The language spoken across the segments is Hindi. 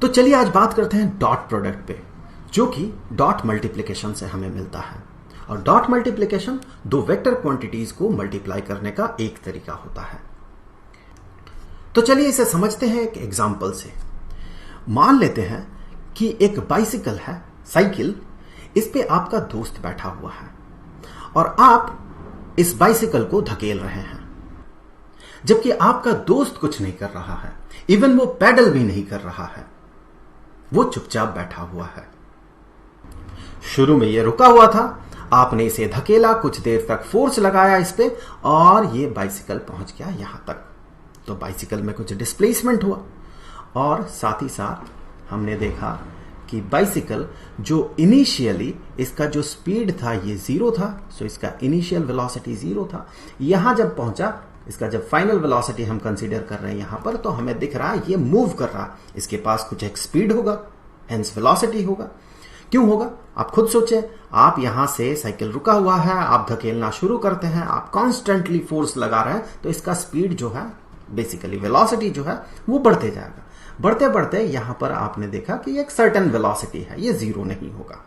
तो चलिए आज बात करते हैं डॉट प्रोडक्ट पे, जो कि डॉट मल्टीप्लिकेशन से हमें मिलता है। और डॉट मल्टीप्लिकेशन दो वेक्टर क्वांटिटीज को मल्टीप्लाई करने का एक तरीका होता है। तो चलिए इसे समझते हैं एक एग्जांपल से। मान लेते हैं कि एक बाइसिकल है, साइकिल, इस पे आपका दोस्त बैठा हुआ है और आप इस बाइसिकल को धकेल रहे हैं, जबकि आपका दोस्त कुछ नहीं कर रहा है, इवन वो पैडल भी नहीं कर रहा है, वो चुपचाप बैठा हुआ है। शुरू में ये रुका हुआ था, आपने इसे धकेला, कुछ देर तक फोर्स लगाया इस पे और ये बाइसिकल पहुंच गया यहां तक। तो बाइसिकल में कुछ डिस्प्लेसमेंट हुआ और साथ ही साथ हमने देखा कि बाइसिकल जो इनिशियली इसका जो स्पीड था ये 0 था, सो इसका इनिशियल वेलोसिटी 0 था। यहां जब पहुंचा, इसका जब फाइनल वेलोसिटी हम कंसीडर कर रहे हैं यहां पर, तो हमें दिख रहा है ये मूव कर रहा है, इसके पास कुछ एक स्पीड होगा, हेंस वेलोसिटी होगा। क्यों होगा आप खुद सोचें। आप यहां से साइकिल रुका हुआ है, आप धकेलना शुरू करते हैं, आप कॉन्स्टेंटली फोर्स लगा रहे हैं, तो इसका स्पीड जो है, बेसिकली वेलोसिटी जो है वो बढ़ते जाएगा। बढ़ते बढ़ते यहां पर आपने देखा कि एक सर्टेन वेलोसिटी है, ये 0 नहीं होगा।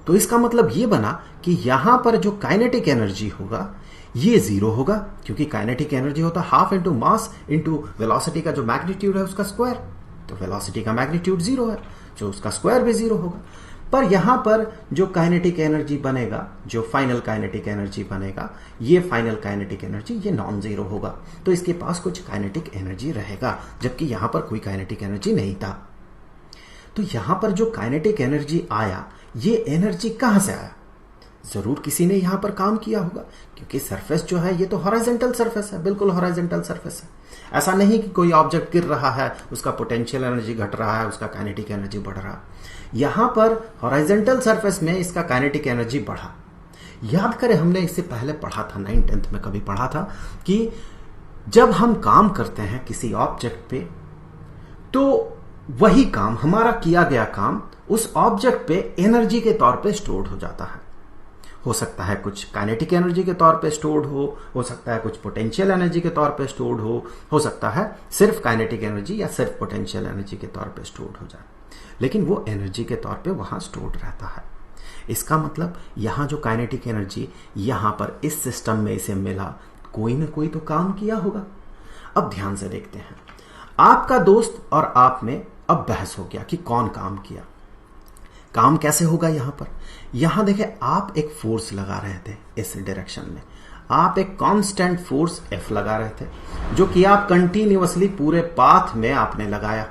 तो इसका मतलब ये बना कि यहां पर जो काइनेटिक एनर्जी होगा ये 0 होगा, क्योंकि काइनेटिक एनर्जी होता half into mass into velocity का जो मैग्नीट्यूड है उसका स्क्वायर। तो वेलोसिटी का मैग्नीट्यूड 0 है, जो उसका स्क्वायर भी 0 होगा। पर यहां पर जो काइनेटिक एनर्जी बनेगा, जो फाइनल काइनेटिक एनर्जी बनेगा, ये फाइनल काइनेटिक एनर्जी ये नॉन जीरो होगा। तो इसके पास कुछ काइनेटिक एनर्जी रहेगा, जबकि यहां पर कोई काइनेटिक एनर्जी नहीं था। तो यहां पर जो काइनेटिक एनर्जी आया, ये एनर्जी कहां से आया? जरूर किसी ने यहां पर काम किया होगा, क्योंकि सरफेस जो है ये तो हॉरिजॉन्टल सरफेस है, बिल्कुल हॉरिजॉन्टल सरफेस है। ऐसा नहीं कि कोई ऑब्जेक्ट गिर रहा है, उसका पोटेंशियल एनर्जी घट रहा है, उसका काइनेटिक एनर्जी बढ़ रहा है। यहां पर हॉरिजॉन्टल सरफेस में इसका काइनेटिक एनर्जी बढ़ा। याद करें, हमने इससे पहले पढ़ा था, 9th 10th में कभी पढ़ा था कि जब हम काम करते हैं किसी ऑब्जेक्ट पे, तो वही काम, हमारा किया गया काम उस ऑब्जेक्ट पे एनर्जी के तौर पे स्टोर्ड हो जाता है। हो सकता है कुछ काइनेटिक एनर्जी के तौर पे स्टोर्ड हो सकता है कुछ पोटेंशियल एनर्जी के तौर पे स्टोर्ड हो सकता है सिर्फ काइनेटिक एनर्जी या सिर्फ पोटेंशियल एनर्जी के तौर पे स्टोर्ड हो जाए, लेकिन वो एनर्जी के तौर पे वहां स्टोर्ड रहता है। इसका मतलब यहां जो काइनेटिक एनर्जी यहां पर इस सिस्टम में इसे मिला, कोई ना कोई तो काम किया होगा। अब ध्यान से देखते हैं, आपका दोस्त और आप में अब बहस हो गया कि कौन काम किया। काम कैसे होगा यहां पर? यहां देखें, आप एक फोर्स लगा रहे थे इस डायरेक्शन में, आप एक कांस्टेंट फोर्स F लगा रहे थे, जो कि आप कंटिन्यूअसली पूरे पाथ में आपने लगाया।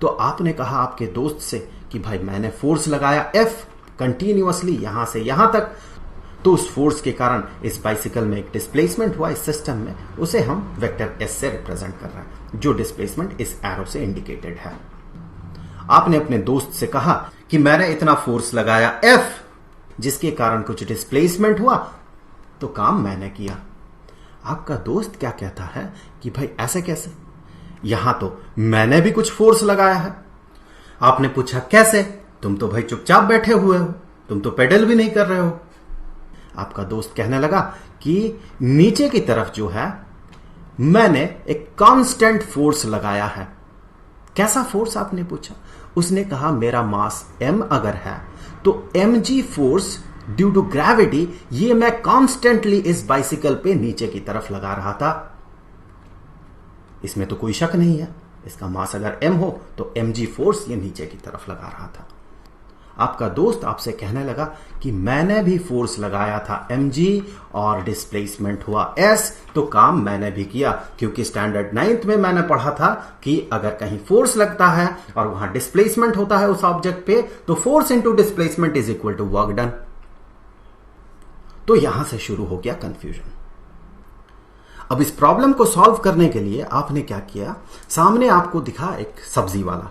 तो आपने कहा आपके दोस्त से कि भाई मैंने फोर्स लगाया F कंटिन्यूअसली यहां से यहां तक, तो उस फोर्स के कारण इस बाइसिकल में एक डिस्प्लेसमेंट हुआ इस सिस्टम में, उसे हम वेक्टर S से रिप्रेजेंट कर रहे हैं, जो डिस्प्लेसमेंट इस एरो से इंडिकेटेड है। आपने अपने दोस्त से कहा कि मैंने इतना फोर्स लगाया F, जिसके कारण कुछ डिस्प्लेसमेंट हुआ, तो काम मैंने किया। आपका दोस्त क्या कहता है कि भाई ऐसे कैसे, यहां तो मैंने भी कुछ फोर्स लगाया है। आपने पूछा कैसे? तुम तो भाई चुपचाप बैठे हुए हो, तुम तो पेडल भी नहीं कर रहे हो। आपका दोस्त कहने लगा कि नीचे की तरफ जो है मैंने एक कांस्टेंट फोर्स लगाया है। कैसा फोर्स आपने पूछा? उसने कहा मेरा मास m अगर है तो mg force due to gravity, ये मैं कांस्टेंटली इस बाइसिकल पे नीचे की तरफ लगा रहा था। इसमें तो कोई शक नहीं है, इसका मास अगर m हो तो mg फोर्स ये नीचे की तरफ लगा रहा था। आपका दोस्त आपसे कहने लगा कि मैंने भी फोर्स लगाया था mg और डिस्प्लेसमेंट हुआ s, तो काम मैंने भी किया, क्योंकि स्टैंडर्ड 9th में मैंने पढ़ा था कि अगर कहीं फोर्स लगता है और वहां डिस्प्लेसमेंट होता है उस ऑब्जेक्ट पे, तो force into displacement is equal to work done. तो यहां से शुरू हो गया कंफ्यूजन। अब इस प्रॉब्लम को सॉल्व करने के लिए आपने क्या किया, सामने आपको दिखा एक सब्जी वाला,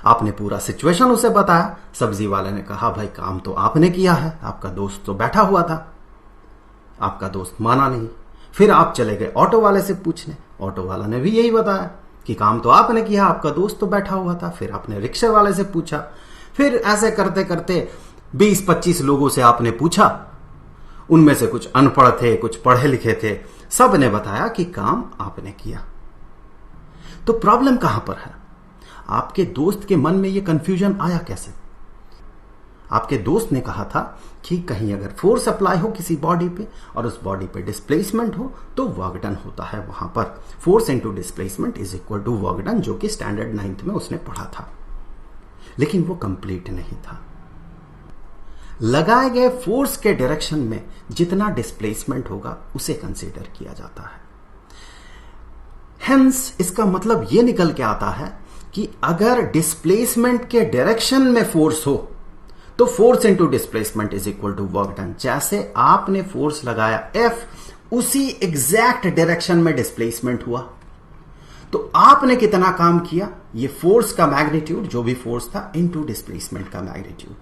आपने पूरा सिचुएशन उसे बताया। सब्जी वाले ने कहा भाई काम तो आपने किया है, आपका दोस्त तो बैठा हुआ था। आपका दोस्त माना नहीं। फिर आप चले गए ऑटो वाले से पूछने, ऑटो वाला ने भी यही बताया कि काम तो आपने किया, आपका दोस्त तो बैठा हुआ था। फिर आपने रिक्शे वाले से पूछा, फिर ऐसे करते करते 20-25 लोगों से आपने पूछा, उनमें से कुछ अनपढ़ थे, कुछ पढ़े लिखे थे, सब ने बताया कि काम आपने किया। तो प्रॉब्लम कहां पर है? आपके दोस्त के मन में ये कंफ्यूजन आया कैसे? आपके दोस्त ने कहा था कि कहीं अगर फोर्स अप्लाई हो किसी बॉडी पे और उस बॉडी पे डिस्प्लेसमेंट हो तो वर्क डन होता है। वहां पर force into displacement is equal to work done, जो कि स्टैंडर्ड 9th में उसने पढ़ा था, लेकिन वो कंप्लीट नहीं था। लगाए गए फोर्स के डायरेक्शन में जितना डिस्प्लेसमेंट होगा उसे कंसीडर किया जाता है। हेंस इसका मतलब यह निकल के आता है कि अगर डिस्प्लेसमेंट के डायरेक्शन में फोर्स हो तो force into displacement is equal to work done. जैसे आपने फोर्स लगाया F, उसी एग्जैक्ट डायरेक्शन में डिस्प्लेसमेंट हुआ, तो आपने कितना काम किया, ये फोर्स का मैग्नीट्यूड, जो भी फोर्स था, इनटू डिस्प्लेसमेंट का मैग्नीट्यूड।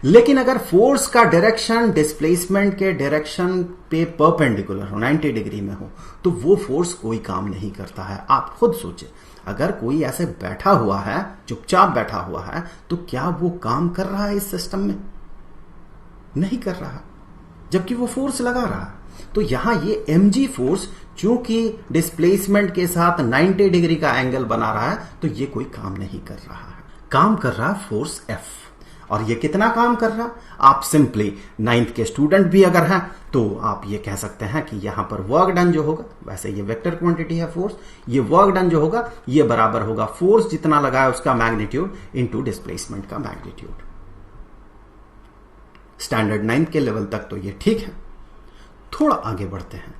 लेकिन अगर फोर्स का डायरेक्शन डिस्प्लेसमेंट के डायरेक्शन पे परपेंडिकुलर हो, 90 डिग्री में हो, तो वो फोर्स कोई काम नहीं करता है। आप खुद सोचे, अगर कोई ऐसे बैठा हुआ है, चुपचाप बैठा हुआ है, तो क्या वो काम कर रहा है इस सिस्टम में? नहीं कर रहा, जबकि वो फोर्स लगा रहा है। तो यहां ये mg फोर्स चूंकि डिस्प्लेसमेंट के साथ 90 डिग्री का एंगल बना रहा है, तो ये कोई काम नहीं कर रहा है। काम कर रहा है फोर्स F। और ये कितना काम कर रहा? आप सिंपली 9th के स्टूडेंट भी अगर हैं तो आप ये कह सकते हैं कि यहां पर वर्क डन जो होगा, वैसे ये वेक्टर क्वांटिटी है फोर्स, ये वर्क डन जो होगा ये बराबर होगा फोर्स जितना लगाया उसका मैग्नीट्यूड इनटू डिस्प्लेसमेंट का मैग्नीट्यूड। स्टैंडर्ड 9th के लेवल तक तो ये ठीक है। थोड़ा आगे बढ़ते हैं।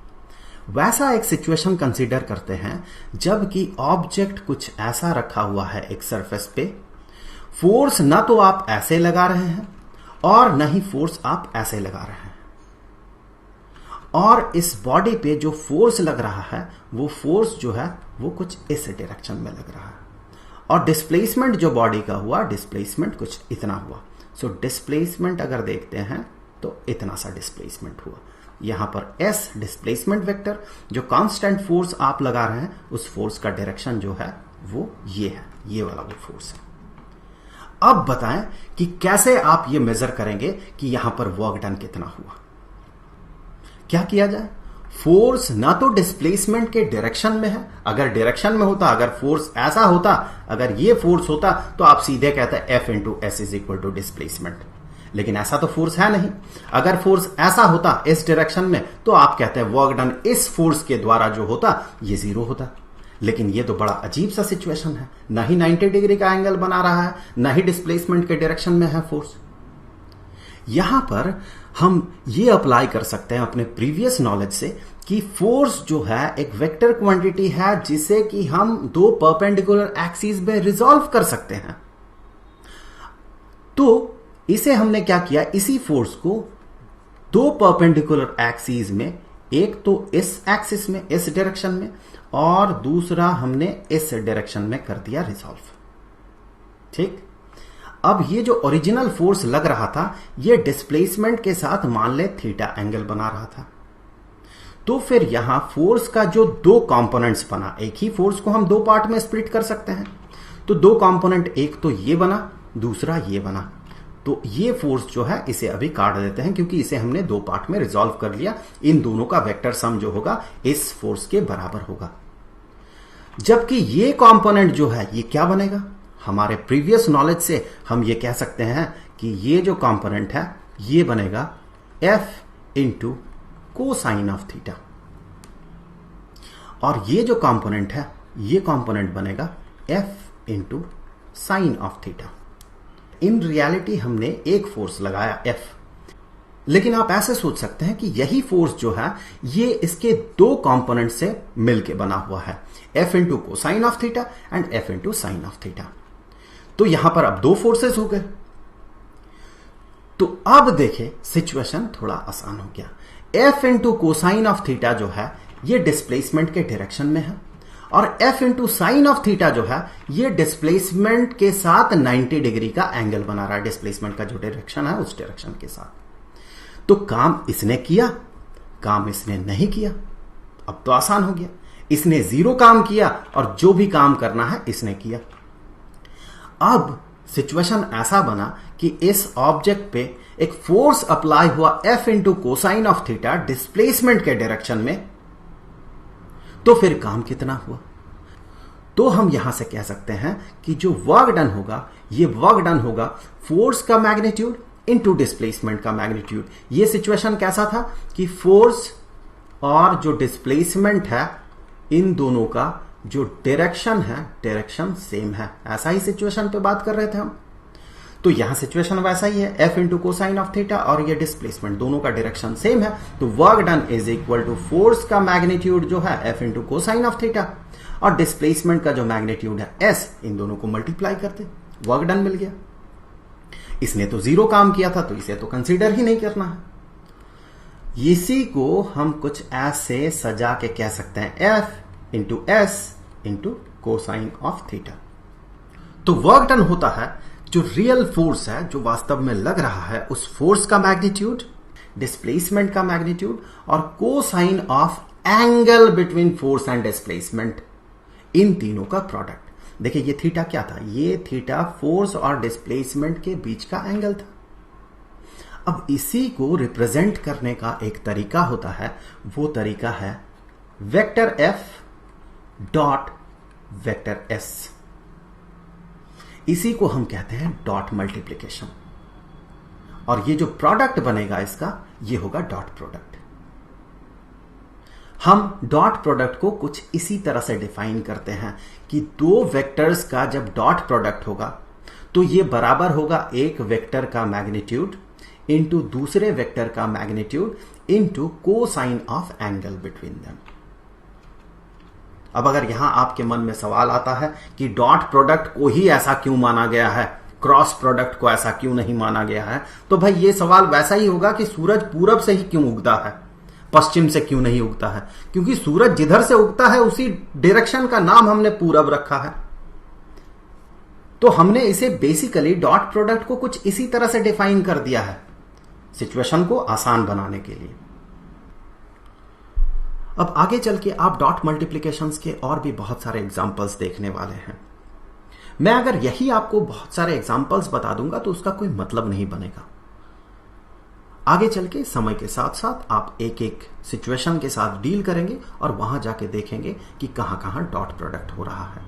वैसा एक सिचुएशन कंसीडर करते हैं जबकि ऑब्जेक्ट कुछ ऐसा रखा हुआ है एक सरफेस पे, फोर्स ना तो आप ऐसे लगा रहे हैं और न ही फोर्स आप ऐसे लगा रहे हैं, और इस बॉडी पे जो फोर्स लग रहा है वो फोर्स जो है वो कुछ इस डायरेक्शन में लग रहा है, और डिस्प्लेसमेंट जो बॉडी का हुआ, डिस्प्लेसमेंट कुछ इतना हुआ। सो डिस्प्लेसमेंट अगर देखते हैं तो इतना सा डिस्प्लेसमेंट हुआ। यहां पर S डिस्प्लेसमेंट वेक्टर, जो कांस्टेंट फोर्स आप लगा रहे हैं उस फोर्स का डायरेक्शन जो है वो ये है, ये वाला वो फोर्स है। अब बताएं कि कैसे आप ये मेजर करेंगे कि यहां पर वर्क डन कितना हुआ। क्या किया जाए? फोर्स ना तो डिस्प्लेसमेंट के डायरेक्शन में है, अगर डायरेक्शन में होता, अगर फोर्स ऐसा होता, अगर ये फोर्स होता तो आप सीधे कहते F into S is equal to displacement, लेकिन ऐसा तो फोर्स है नहीं। अगर फोर्स ऐसा होता इस डायरेक्शन में तो आप कहते हैं वर्क डन इस फोर्स के द्वारा जो होता ये 0 होता। लेकिन ये तो बड़ा अजीब सा सिचुएशन है, ना ही 90 डिग्री का एंगल बना रहा है, ना ही डिस्प्लेसमेंट के डायरेक्शन में है फोर्स। यहां पर हम ये अप्लाई कर सकते हैं अपने प्रीवियस नॉलेज से कि फोर्स जो है एक वेक्टर क्वांटिटी है जिसे कि हम दो परपेंडिकुलर एक्सिस में रिजॉल्व कर सकते हैं। तो इसे हमने क्या किया, इसी फोर्स को दो परपेंडिकुलर एक्सिस में, एक तो इस एक्सिस में, इस डायरेक्शन में, और दूसरा हमने इस डायरेक्शन में कर दिया रिजॉल्व। ठीक, अब ये जो ओरिजिनल फोर्स लग रहा था ये डिस्प्लेसमेंट के साथ मान ले थीटा एंगल बना रहा था, तो फिर यहां फोर्स का जो दो कंपोनेंट्स बना, एक ही फोर्स को हम दो पार्ट में स्प्लिट कर सकते हैं, तो दो कंपोनेंट, एक तो ये बना, दूसरा ये बना। तो ये फोर्स जो है इसे अभी काट देते हैं क्योंकि इसे हमने दो पार्ट में रिजॉल्व कर लिया। इन दोनों का वेक्टर सम जो होगा इस फोर्स के बराबर होगा। जबकि ये कंपोनेंट जो है ये क्या बनेगा, हमारे प्रीवियस नॉलेज से हम ये कह सकते हैं कि ये जो कंपोनेंट है ये बनेगा F into cosine of theta, और ये जो कंपोनेंट है ये कंपोनेंट बनेगा F into sine of theta. In reality हमने एक फोर्स लगाया F, लेकिन आप ऐसे सोच सकते हैं कि यही फोर्स जो है ये इसके दो कंपोनेंट से मिलके बना हुआ है, F into cosine of theta and F into sine of theta. तो यहां पर अब दो फोर्सेस हो गए। तो अब देखें सिचुएशन थोड़ा आसान हो गया। F into cosine of theta जो है ये डिस्प्लेसमेंट के डायरेक्शन में है, और F into sine of theta जो है ये डिस्प्लेसमेंट के साथ 90 डिग्री का एंगल बना रहा है, डिस्प्लेसमेंट का जो डायरेक्शन है उस डायरेक्शन के साथ। तो काम इसने किया, काम इसने नहीं किया। अब तो आसान हो गया, इसने 0 काम किया और जो भी काम करना है इसने किया। अब सिचुएशन ऐसा बना कि इस ऑब्जेक्ट पे एक फोर्स अप्लाई हुआ F into cosine of theta displacement के डायरेक्शन में, तो फिर काम कितना हुआ? तो हम यहां से कह सकते हैं कि जो वर्क डन होगा, ये वर्क डन होगा फोर्स का मैग्नीट्यूड इनटू डिस्प्लेसमेंट का मैग्नीट्यूड। ये सिचुएशन कैसा था कि फोर्स और जो डिस्प्लेसमेंट है, इन दोनों का जो डायरेक्शन है, डायरेक्शन सेम है। ऐसा ही सिचुएशन पे बात कर रहे थे हम। तो यहां सिचुएशन वैसा ही है, F into cosine of theta और ये डिस्प्लेसमेंट, दोनों का डायरेक्शन सेम है। तो work done is equal to force का मैग्नीट्यूड जो है F into cosine of theta और डिस्प्लेसमेंट का जो मैग्नीट्यूड है एस, इन दोनों को मल्टीप्लाई करते, वर्क डन मिल गया। इसने तो जीरो काम किया था, तो इसे तो कंसीडर ही नहीं करना है। इसी को हम कुछ ऐसे सजा के कह सकते हैं, F into S into cosine of theta. तो वर्क डन होता है जो रियल फोर्स है, जो वास्तव में लग रहा है, उस फोर्स का मैग्नीट्यूड, डिस्प्लेसमेंट का मैग्नीट्यूड और cosine of angle between force and displacement, इन तीनों का प्रोडक्ट। देखिए ये थीटा क्या था, ये थीटा फोर्स और डिस्प्लेसमेंट के बीच का एंगल था। अब इसी को रिप्रेजेंट करने का एक तरीका होता है, वो तरीका है vector F dot vector S. इसी को हम कहते हैं डॉट मल्टीप्लिकेशन। और ये जो प्रोडक्ट बनेगा इसका, ये होगा डॉट प्रोडक्ट। हम डॉट प्रोडक्ट को कुछ इसी तरह से डिफाइन करते हैं कि दो वेक्टर्स का जब डॉट प्रोडक्ट होगा तो ये बराबर होगा एक वेक्टर का मैग्नीट्यूड इंटू दूसरे वेक्टर का magnitude into cosine of angle between them. अब अगर यहां आपके मन में सवाल आता है कि डॉट प्रोडक्ट को ही ऐसा क्यों माना गया है, क्रॉस प्रोडक्ट को ऐसा क्यों नहीं माना गया है, तो भाई ये सवाल वैसा ही होगा कि सूरज पूरब से ही क्यों उगता है, पश्चिम से क्यों नहीं उगता है। क्योंकि सूरज जिधर से उगता है उसी डायरेक्शन का नाम हमने पूरब रखा है। तो हमने इसे बेसिकली डॉट प्रोडक्ट को कुछ इसी तरह से डिफाइन कर दिया है, सिचुएशन को आसान बनाने के लिए। अब आगे चल के आप डॉट मल्टीप्लिकेशंस के और भी बहुत सारे एग्जांपल्स देखने वाले हैं। मैं अगर यही आपको बहुत सारे एग्जांपल्स बता दूंगा तो उसका कोई मतलब नहीं बनेगा। आगे चल के समय के साथ साथ आप एक एक सिचुएशन के साथ डील करेंगे और वहां जाके देखेंगे कि कहां कहां डॉट प्रोडक्ट हो रहा है।